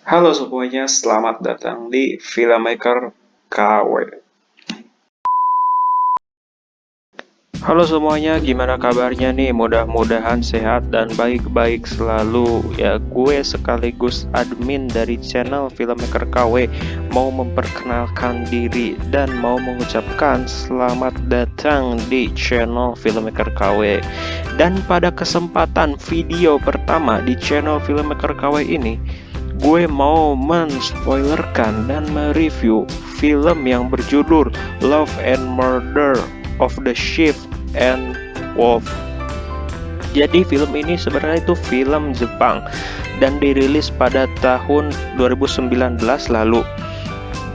Halo semuanya, selamat datang di Filmmaker KW. Halo semuanya, gimana kabarnya nih? Mudah-mudahan sehat dan baik-baik selalu. Ya, gue sekaligus admin dari channel Filmmaker KW mau memperkenalkan diri dan mau mengucapkan selamat datang di channel Filmmaker KW. Dan pada kesempatan video pertama di channel Filmmaker KW ini, gue mau menspoilerkan dan mereview film yang berjudul Love and Murder of the Sheep and Wolf. Jadi film ini sebenarnya itu film Jepang dan dirilis pada tahun 2019 lalu.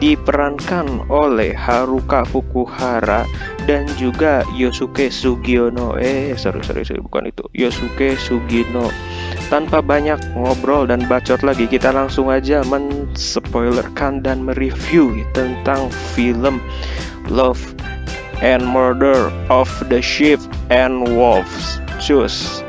Diperankan oleh Haruka Fukuhara dan juga Yosuke Sugino. Bukan itu. Yosuke Sugino. Tanpa banyak ngobrol dan bacot lagi, kita langsung aja menspoilerkan dan mereview tentang film Love and Murder of the Sheep and Wolves. Cus.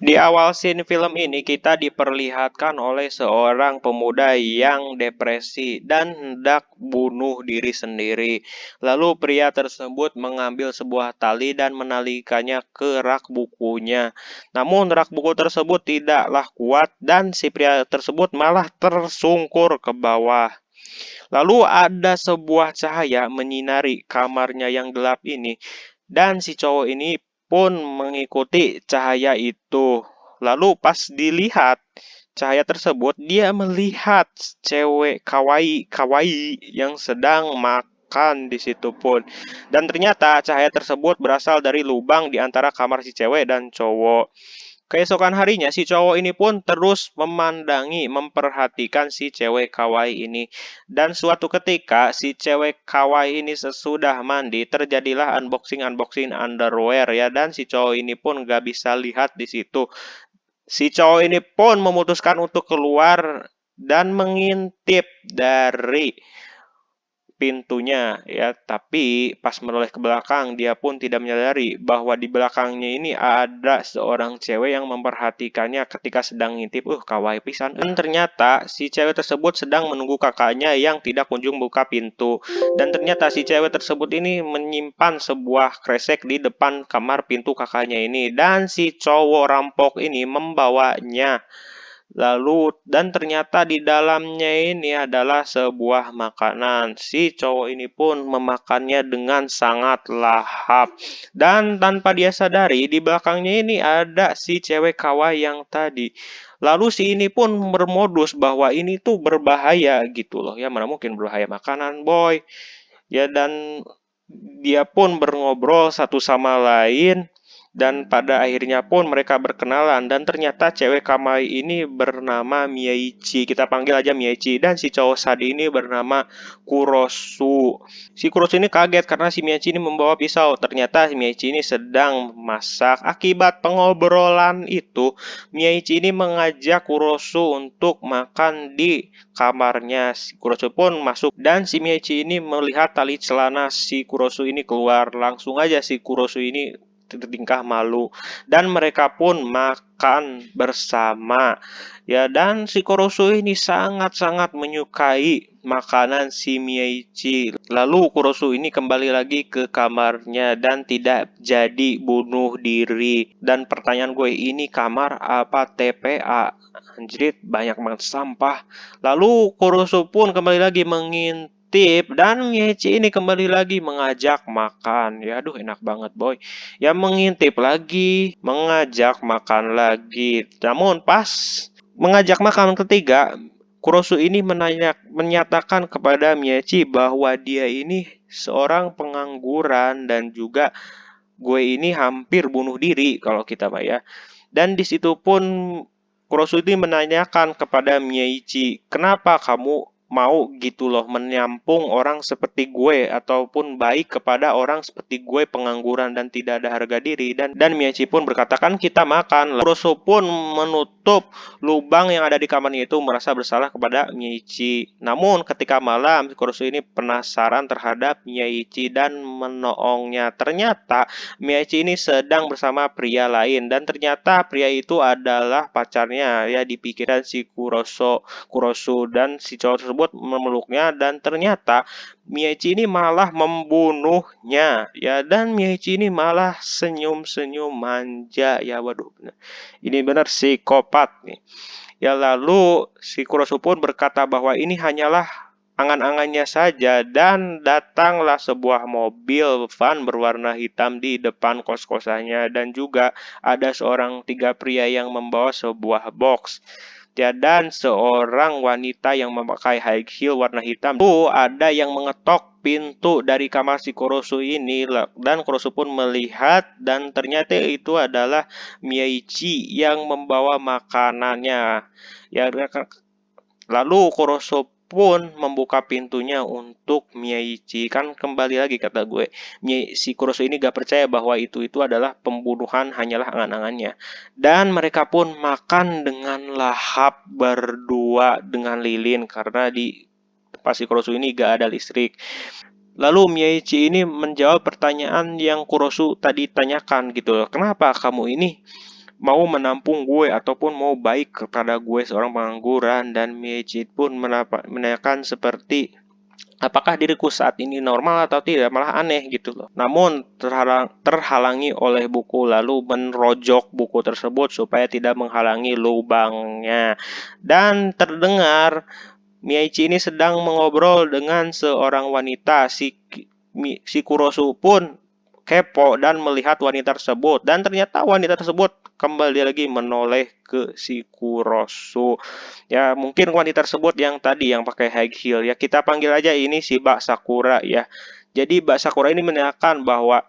Di awal scene film ini kita diperlihatkan oleh seorang pemuda yang depresi dan hendak bunuh diri sendiri. Lalu pria tersebut mengambil sebuah tali dan menalikannya ke rak bukunya. Namun rak buku tersebut tidaklah kuat dan si pria tersebut malah tersungkur ke bawah. Lalu ada sebuah cahaya menyinari kamarnya yang gelap ini dan si cowok ini pun mengikuti cahaya itu. Lalu pas dilihat cahaya tersebut, dia melihat cewek kawaii yang sedang makan di situ pun. Dan ternyata cahaya tersebut berasal dari lubang di antara kamar si cewek dan cowok. Keesokan harinya si cowok ini pun terus memperhatikan si cewek kawaii ini. Dan suatu ketika si cewek kawaii ini sesudah mandi terjadilah unboxing underwear ya, dan si cowok ini pun gak bisa lihat di situ. Si cowok ini pun memutuskan untuk keluar dan mengintip dari pintunya ya, tapi pas menoleh ke belakang dia pun tidak menyadari bahwa di belakangnya ini ada seorang cewek yang memperhatikannya ketika sedang ngintip. Kawaii pisan. Dan ternyata si cewek tersebut sedang menunggu kakaknya yang tidak kunjung buka pintu. Dan ternyata si cewek tersebut ini menyimpan sebuah kresek di depan kamar pintu kakaknya ini, dan si cowok rampok ini membawanya. Lalu dan ternyata di dalamnya ini adalah sebuah makanan. Si cowok ini pun memakannya dengan sangat lahap. Dan tanpa dia sadari, di belakangnya ini ada si cewek kawaii yang tadi. Lalu si ini pun bermodus bahwa ini tuh berbahaya gitu loh. Ya mana mungkin berbahaya makanan, boy. Ya, dan dia pun berngobrol satu sama lain, dan pada akhirnya pun mereka berkenalan. Dan ternyata cewek Kamai ini bernama Miyaichi, kita panggil aja Miyaichi, dan si cowok Sadi ini bernama Kurosu. Si Kurosu ini kaget karena si Miyaichi ini membawa pisau. Ternyata si Miyaichi ini sedang masak. Akibat pengobrolan itu, Miyaichi ini mengajak Kurosu untuk makan di kamarnya. Si Kurosu pun masuk dan si Miyaichi ini melihat tali celana si Kurosu ini keluar. Langsung aja si Kurosu ini bertingkah malu dan mereka pun makan bersama ya, dan si Kurosu ini sangat-sangat menyukai makanan si Miyaichi. Lalu Kurosu ini kembali lagi ke kamarnya dan tidak jadi bunuh diri. Dan pertanyaan gue, ini kamar apa TPA? Anjrit, banyak banget sampah. Lalu Kurosu pun kembali lagi mengintip dan Miyaichi ini kembali lagi mengajak makan. Ya aduh, enak banget boy. Ya mengintip lagi, mengajak makan lagi. Namun pas mengajak makan ketiga, Kurosu ini menyatakan kepada Miyaichi bahwa dia ini seorang pengangguran dan juga gue ini hampir bunuh diri kalau kita mah ya. Dan di situ pun Kurosu ini menanyakan kepada Miyaichi, kenapa kamu mau gitu loh menyampung orang seperti gue ataupun baik kepada orang seperti gue pengangguran dan tidak ada harga diri. Dan Miyachi pun berkata, kan kita makan. Kurosu pun menutup lubang yang ada di kamarnya itu, merasa bersalah kepada Miyachi. Namun ketika malam, Kurosu ini penasaran terhadap Miyachi dan menolongnya. Ternyata Miyachi ini sedang bersama pria lain, dan ternyata pria itu adalah pacarnya ya di pikiran si Kurosu, dan si cowok tersebut memeluknya, dan ternyata Miyachi ini malah membunuhnya ya, dan Miyachi ini malah senyum-senyum manja ya. Waduh, ini benar psikopat nih ya. Lalu si Kurosu pun berkata bahwa ini hanyalah angan-angannya saja, dan datanglah sebuah mobil van berwarna hitam di depan kos-kosannya, dan juga ada seorang tiga pria yang membawa sebuah box ya, dan seorang wanita yang memakai high heel warna hitam. Lalu ada yang mengetok pintu dari kamar si Kurosu ini, dan Kurosu pun melihat, dan ternyata itu adalah Miyachi yang membawa makanannya ya. Lalu Kurosu pun membuka pintunya untuk Miyachi. Kan kembali lagi kata gue, si Kurosu ini gak percaya bahwa itu adalah pembunuhan, hanyalah angan-angannya. Dan mereka pun makan dengan lahap berdua dengan lilin, karena di tempat si Kurosu ini gak ada listrik. Lalu Miyachi ini menjawab pertanyaan yang Kurosu tadi tanyakan gitu loh. Kenapa kamu ini mau menampung gue ataupun mau baik kepada gue seorang pengangguran? Dan Miyachi pun menanyakan seperti, apakah diriku saat ini normal atau tidak, malah aneh gitu loh. Namun terhalangi oleh buku, lalu menrojok buku tersebut supaya tidak menghalangi lubangnya. Dan terdengar Miyachi ini sedang mengobrol dengan seorang wanita. Si Kurosu pun kepo dan melihat wanita tersebut, dan ternyata wanita tersebut kembali lagi menoleh ke si Kurosu ya. Mungkin wanita tersebut yang tadi yang pakai high heel ya, kita panggil aja ini si Mbak Sakura ya. Jadi Mbak Sakura ini menanyakan bahwa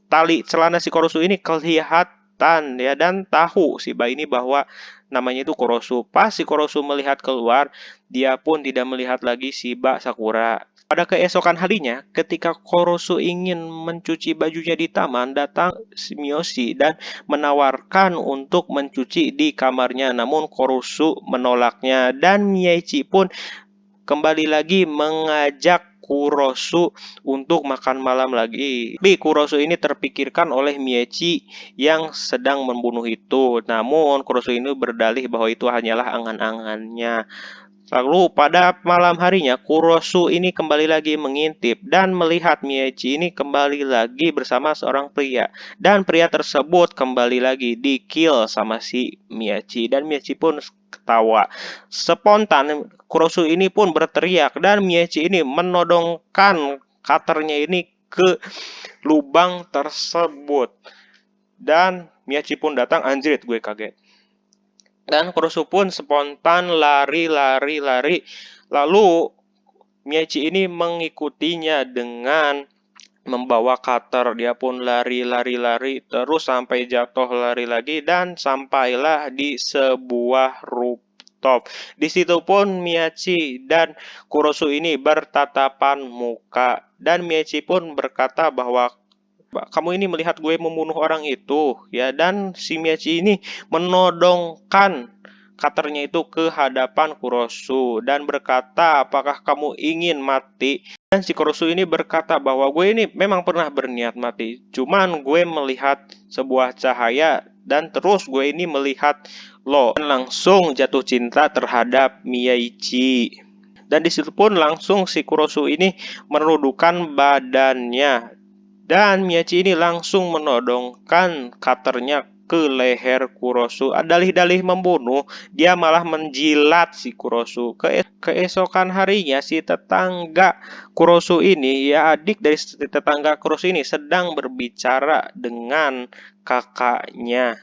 tali celana si Kurosu ini kelihatan ya, dan tahu si Mbak ini bahwa namanya itu Kurosu. Pas si Kurosu melihat keluar, dia pun tidak melihat lagi si Mbak Sakura. Pada keesokan harinya, ketika Kurosu ingin mencuci bajunya di taman, datang Miyoshi dan menawarkan untuk mencuci di kamarnya. Namun Kurosu menolaknya, dan Miyachi pun kembali lagi mengajak Kurosu untuk makan malam lagi. Tapi Kurosu ini terpikirkan oleh Miyachi yang sedang membunuh itu. Namun Kurosu ini berdalih bahwa itu hanyalah angan-angannya. Lalu pada malam harinya, Kurosu ini kembali lagi mengintip dan melihat Miyachi ini kembali lagi bersama seorang pria. Dan pria tersebut kembali lagi di-kill sama si Miyachi, dan Miyachi pun ketawa. Spontan Kurosu ini pun berteriak, dan Miyachi ini menodongkan cutternya ini ke lubang tersebut. Dan Miyachi pun datang, anjrit gue kaget. Dan Kurosu pun spontan lari. Lalu Miyachi ini mengikutinya dengan membawa cutter. Dia pun lari terus sampai jatuh, lari lagi, dan sampailah di sebuah rooftop. Di situ pun Miyachi dan Kurosu ini bertatapan muka, dan Miyachi pun berkata bahwa kamu ini melihat gue membunuh orang itu ya. Dan si Miyachi ini menodongkan cutternya itu ke hadapan Kurosu dan berkata, apakah kamu ingin mati? Dan si Kurosu ini berkata bahwa gue ini memang pernah berniat mati, cuman gue melihat sebuah cahaya dan terus gue ini melihat lo, dan langsung jatuh cinta terhadap Miyachi. Dan disitu pun langsung si Kurosu ini menundukkan badannya, dan Miyachi ini langsung menodongkan cutternya ke leher Kurosu. Dalih-dalih membunuh, dia malah menjilat si Kurosu. Keesokan harinya, si tetangga Kurosu ini, ya adik dari tetangga Kurosu ini, sedang berbicara dengan kakaknya.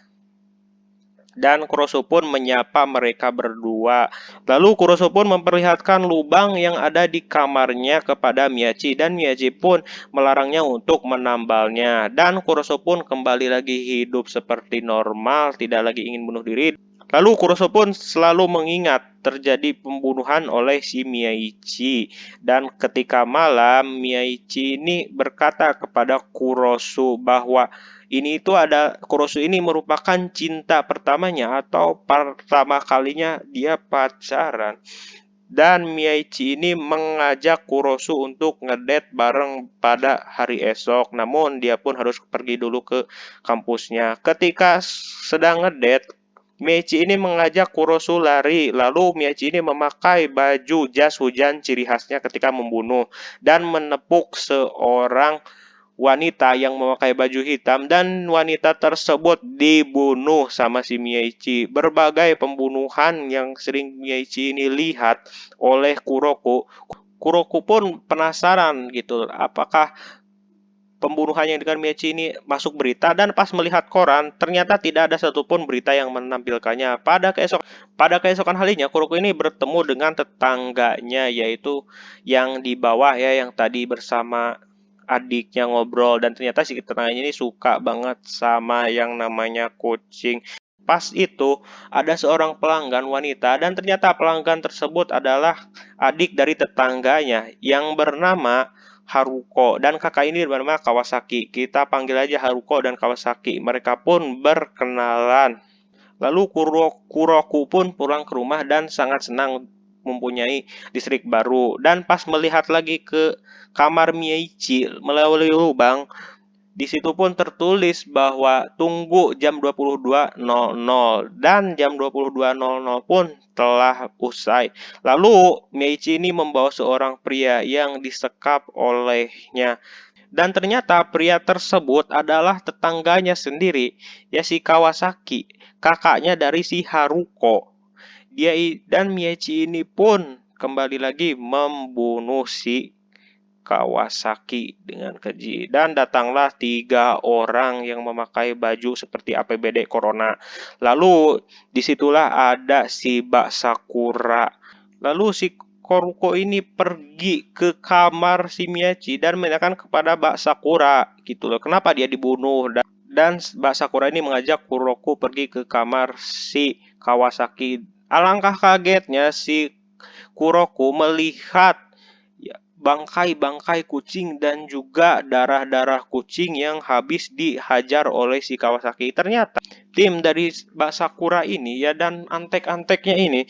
Dan Kurosu pun menyapa mereka berdua. Lalu Kurosu pun memperlihatkan lubang yang ada di kamarnya kepada Miyachi, dan Miyachi pun melarangnya untuk menambalnya. Dan Kurosu pun kembali lagi hidup seperti normal, tidak lagi ingin bunuh diri. Lalu Kuroso pun selalu mengingat terjadi pembunuhan oleh si Miyaichi. Dan ketika malam, Miyaichi ini berkata kepada Kuroso bahwa Kuroso ini merupakan cinta pertamanya atau pertama kalinya dia pacaran. Dan Miyaichi ini mengajak Kuroso untuk ngedate bareng pada hari esok. Namun dia pun harus pergi dulu ke kampusnya. Ketika sedang ngedate, Miyaichi ini mengajak Kuroso lari. Lalu Miyaichi ini memakai baju jas hujan ciri khasnya ketika membunuh dan menepuk seorang wanita yang memakai baju hitam, dan wanita tersebut dibunuh sama si Miyaichi. Berbagai pembunuhan yang sering Miyaichi ini lihat oleh Kuroko. Kuroko pun penasaran gitu, apakah pembunuhan yang dengan Miyaichi ini masuk berita, dan pas melihat koran ternyata tidak ada satupun berita yang menampilkannya. Pada keesokan harinya Kuroko ini bertemu dengan tetangganya, yaitu yang di bawah ya, yang tadi bersama adiknya ngobrol, dan ternyata si tetangganya ini suka banget sama yang namanya kucing. Pas itu ada seorang pelanggan wanita, dan ternyata pelanggan tersebut adalah adik dari tetangganya yang bernama Haruko, dan kakak ini bernama Kawasaki. Kita panggil aja Haruko dan Kawasaki. Mereka pun berkenalan. Lalu Kuroku pun pulang ke rumah dan sangat senang mempunyai listrik baru. Dan pas melihat lagi ke kamar Miyaichi melalui lubang, di situ pun tertulis bahwa tunggu jam 22.00, dan jam 22.00 pun telah usai. Lalu Miyaichi ini membawa seorang pria yang disekap olehnya. Dan ternyata pria tersebut adalah tetangganya sendiri, ya si Kawasaki, kakaknya dari si Haruko. Dan Miyaichi ini pun kembali lagi membunuh si Kawasaki dengan keji. Dan datanglah 3 orang yang memakai baju seperti APBD Corona. Lalu disitulah ada si Bak Sakura. Lalu si Koruko ini pergi ke kamar si Miyaichi dan menanyakan kepada Bak Sakura gitu loh, kenapa dia dibunuh. Dan Bak Sakura ini mengajak Kuroko pergi ke kamar si Kawasaki. Alangkah kagetnya si Kuroko melihat bangkai-bangkai kucing dan juga darah-darah kucing yang habis dihajar oleh si Kawasaki. Ternyata tim dari Bak Sakura ini ya, dan antek-anteknya ini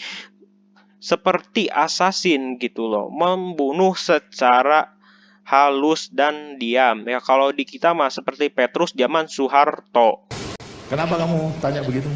seperti assassin gitu loh, membunuh secara halus dan diam. Ya kalau di kita mah seperti Petrus zaman Soeharto. Kenapa kamu tanya begitu?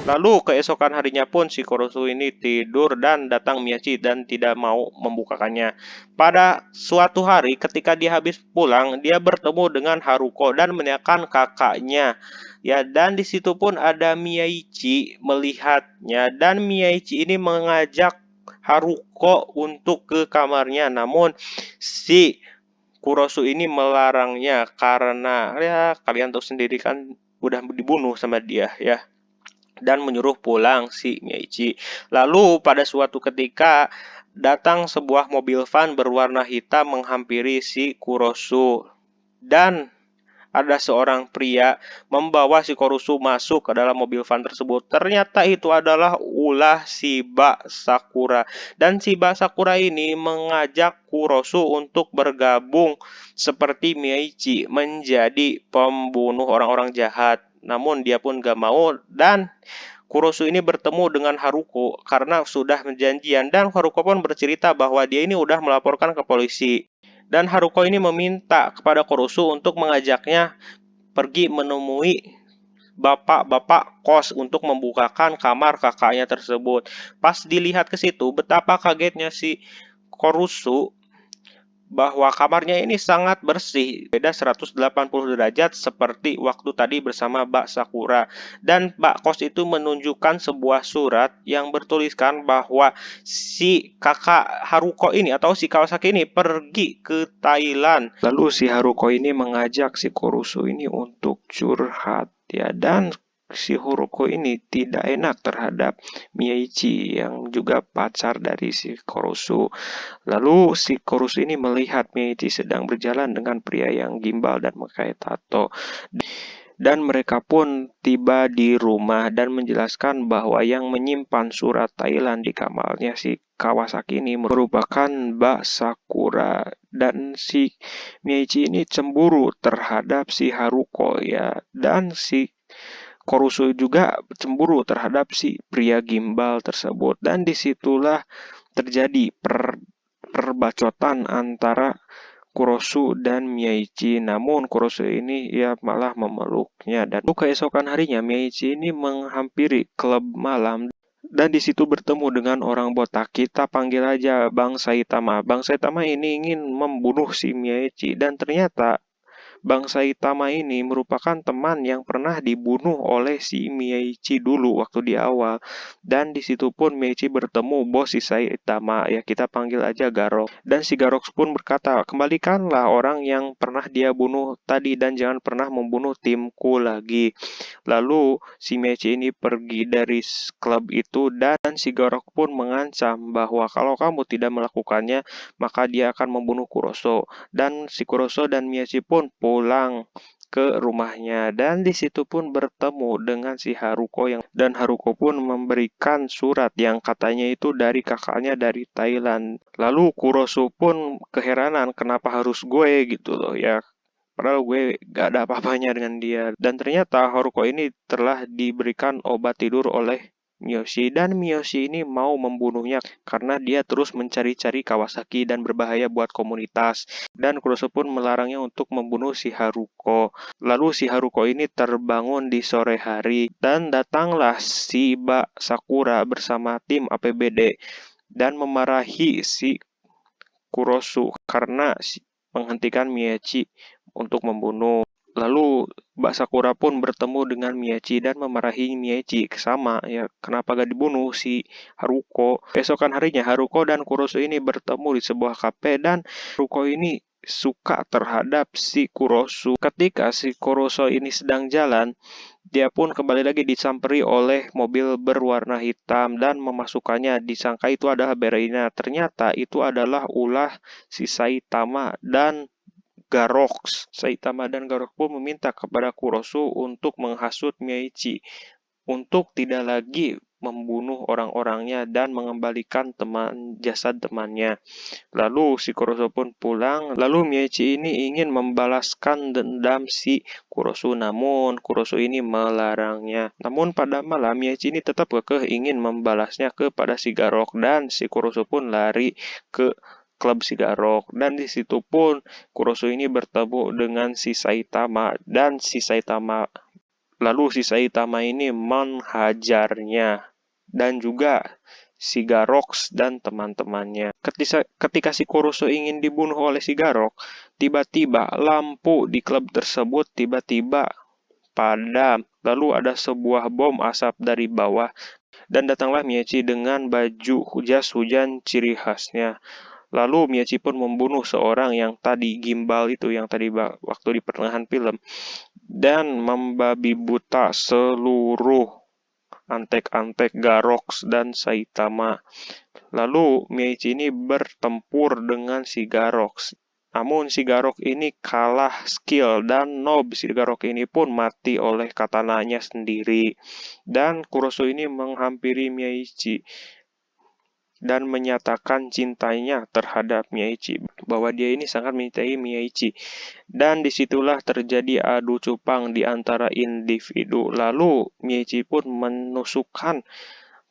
Lalu keesokan harinya pun si Kuroso ini tidur dan datang Miyaichi dan tidak mau membukakannya. Pada suatu hari ketika dia habis pulang, dia bertemu dengan Haruko dan menanyakan kakaknya. Ya, dan di situ pun ada Miyaichi melihatnya, dan Miyaichi ini mengajak Haruko untuk ke kamarnya. Namun si Kuroso ini melarangnya karena ya kalian tahu sendiri kan udah dibunuh sama dia ya, dan menyuruh pulang si Miyaichi. Lalu pada suatu ketika datang sebuah mobil van berwarna hitam menghampiri si Kuroso, dan ada seorang pria membawa si Kuroso masuk ke dalam mobil van tersebut. Ternyata itu adalah ulah si Bak Sakura, dan si Bak Sakura ini mengajak Kuroso untuk bergabung seperti Miyaichi menjadi pembunuh orang-orang jahat. Namun dia pun gak mau, dan Kuroso ini bertemu dengan Haruko karena sudah menjanjian, dan Haruko pun bercerita bahwa dia ini udah melaporkan ke polisi. Dan Haruko ini meminta kepada Kuroso untuk mengajaknya pergi menemui bapak-bapak kos untuk membukakan kamar kakaknya tersebut. Pas dilihat ke situ, betapa kagetnya si Kuroso bahwa kamarnya ini sangat bersih, beda 180 derajat seperti waktu tadi bersama Bak Sakura. Dan Bak Kos itu menunjukkan sebuah surat yang bertuliskan bahwa si kakak Haruko ini atau si Kawasaki ini pergi ke Thailand. Lalu si Haruko ini mengajak si Kuroso ini untuk curhat ya, dan si Haruko ini tidak enak terhadap Miyaichi yang juga pacar dari si Kuroso. Lalu si Kuroso ini melihat Miyaichi sedang berjalan dengan pria yang gimbal dan memakai tato. Dan mereka pun tiba di rumah dan menjelaskan bahwa yang menyimpan surat Thailand di kamarnya si Kawasaki ini merupakan Mbak Sakura, dan si Mieichi ini cemburu terhadap si Haruko ya, dan si Korusu juga cemburu terhadap si pria gimbal tersebut, dan disitulah terjadi perbacotan antara Kurosu dan Mieichi. Namun Kurosu ini ya malah memeluknya, dan keesokan harinya Mieichi ini menghampiri klub malam dan di situ bertemu dengan orang botak. Kita panggil aja Bang Saitama. Bang Saitama ini ingin membunuh si Mieichi, dan ternyata Bang Saitama ini merupakan teman yang pernah dibunuh oleh si Mieichi dulu waktu di awal. Dan di situ pun Mieichi bertemu bos si Saitama, ya kita panggil aja Garok. Dan si Garok pun berkata, kembalikanlah orang yang pernah dia bunuh tadi dan jangan pernah membunuh timku lagi. Lalu si Mieichi ini pergi dari klub itu, dan si Garok pun mengancam bahwa kalau kamu tidak melakukannya maka dia akan membunuh Kuroso. Dan si Kuroso dan Mieichi pun pulang ke rumahnya, dan di situ pun bertemu dengan si Haruko dan Haruko pun memberikan surat yang katanya itu dari kakaknya dari Thailand. Lalu Kuroso pun keheranan kenapa harus gue gitu loh ya. Padahal gue gak ada apa-apanya dengan dia. Dan ternyata Haruko ini telah diberikan obat tidur oleh Miyoshi, dan Miyoshi ini mau membunuhnya karena dia terus mencari-cari Kawasaki dan berbahaya buat komunitas. Dan Kuroso pun melarangnya untuk membunuh si Haruko. Lalu si Haruko ini terbangun di sore hari dan datanglah si Mbak Sakura bersama tim APBD dan memarahi si Kurosu karena menghentikan Mieichi untuk membunuh. Lalu Mbak Sakura pun bertemu dengan Mieichi dan memarahi Mieichi. Sama ya, kenapa gak dibunuh si Haruko. Keesokan harinya Haruko dan Kuroso ini bertemu di sebuah kafe, dan Haruko ini suka terhadap si Kuroso. Ketika si Kuroso ini sedang jalan, dia pun kembali lagi disamperi oleh mobil berwarna hitam dan memasukkannya. Disangka itu adalah Bereina. Ternyata itu adalah ulah si Saitama dan Garok. Saitama dan Garok pun meminta kepada Kuroso untuk menghasut Mieichi untuk tidak lagi membunuh orang-orangnya dan mengembalikan jasad temannya. Lalu si Kuroso pun pulang. Lalu Mieichi ini ingin membalaskan dendam si Kuroso, namun Kuroso ini melarangnya. Namun pada malam Mieichi ini tetap kekeh ingin membalasnya kepada si Garok, dan si Kuroso pun lari ke klub si Garok, dan di situ pun Kuroso ini bertemu dengan si Saitama, dan si Saitama ini menghajarnya dan juga si Garok dan teman-temannya. Ketika si Kuroso ingin dibunuh oleh si Garok, tiba-tiba lampu di klub tersebut tiba-tiba padam. Lalu ada sebuah bom asap dari bawah, dan datanglah Mieichi dengan baju jas hujan ciri khasnya. Lalu Mieichi pun membunuh seorang yang tadi gimbal itu, yang tadi waktu di pertengahan film, dan membabi buta seluruh antek-antek Garok dan Saitama. Lalu Mieichi ini bertempur dengan si Garok. Namun si Garok ini kalah skill, dan Nob si Garok ini pun mati oleh katananya sendiri. Dan Kuroso ini menghampiri Mieichi dan menyatakan cintanya terhadap Mieichi, bahwa dia ini sangat mencintai Mieichi. Dan disitulah terjadi adu cupang di antara individu. Lalu Mieichi pun menusukkan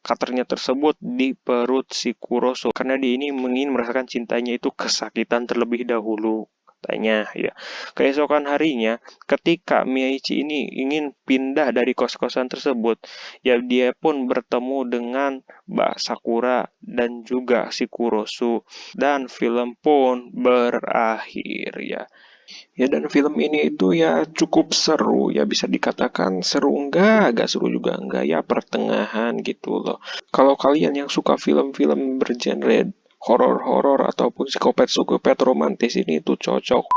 cutter-nya tersebut di perut si Kuroso karena dia ini ingin merasakan cintanya itu kesakitan terlebih dahulu, katanya ya. Keesokan harinya ketika Mieichi ini ingin pindah dari kos-kosan tersebut, ya dia pun bertemu dengan Mbak Sakura dan juga si Kuroso, dan film pun berakhir ya. Ya, dan film ini itu ya cukup seru, ya bisa dikatakan seru agak seru juga enggak, ya pertengahan gitu loh. Kalau kalian yang suka film-film bergenre horor-horor ataupun psikopat romantis, ini tuh cocok.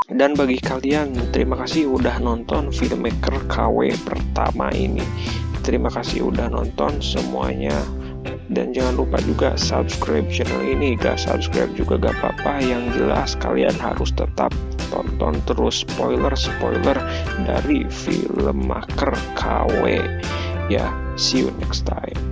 Dan bagi kalian, terima kasih udah nonton Filmmaker KW pertama ini. Terima kasih udah nonton semuanya. Dan jangan lupa juga subscribe channel ini. Gak subscribe juga gak apa-apa, yang jelas kalian harus tetap tonton terus spoiler-spoiler dari Filmmaker KW. Ya, see you next time.